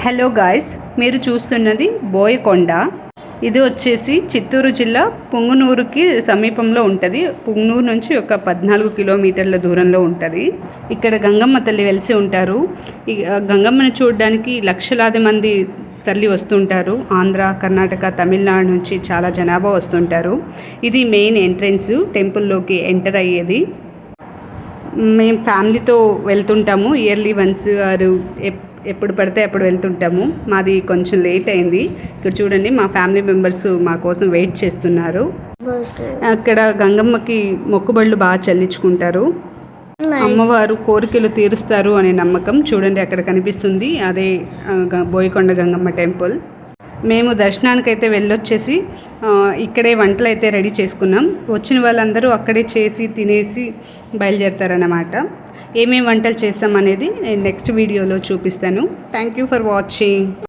Hello guys, మీరు చూస్తున్నది బోయకొండ. ఇది వచ్చేసి చిత్తూరు జిల్లా పుంగనూరుకి సమీపంలో ఉంటుంది. పుంగనూరు నుంచి ఒక 14 కిలోమీటర్ల దూరంలో ఉంటుంది. ఇక్కడ గంగమ్మ తల్లి వెలిసి ఉంటారు. ఈ గంగమ్మను చూడడానికి లక్షలాది మంది తల్లి వస్తుంటారు. ఆంధ్ర, కర్ణాటక, తమిళనాడు నుంచి చాలా జనాభా వస్తుంటారు. ఇది మెయిన్ ఎంట్రన్స్, టెంపుల్లోకి ఎంటర్ అయ్యేది. మేము ఫ్యామిలీతో వెళ్తుంటాము. ఇయర్లీ వన్స్ ఎప్పుడు పడితే అప్పుడు వెళ్తుంటాము. మాది కొంచెం లేట్ అయింది. ఇక్కడ చూడండి, మా ఫ్యామిలీ మెంబర్స్ మా కోసం వెయిట్ చేస్తున్నారు. అక్కడ గంగమ్మకి మొక్కుబళ్ళు బాగా చెల్లించుకుంటారు. అమ్మవారు కోరికలు తీరుస్తారు అనే నమ్మకం. చూడండి, అక్కడ కనిపిస్తుంది, అదే బోయకొండ గంగమ్మ టెంపుల్. మేము దర్శనానికైతే వెళ్ళొచ్చేసి ఇక్కడే వంటలు అయితే రెడీ చేసుకున్నాం. వచ్చిన వాళ్ళందరూ అక్కడే చేసి తినేసి బయలుదేరుతారన్నమాట. ఏమేమి వంటలు చేస్తాం అనేది నేను నెక్స్ట్ వీడియోలో చూపిస్తాను. Thank you for watching.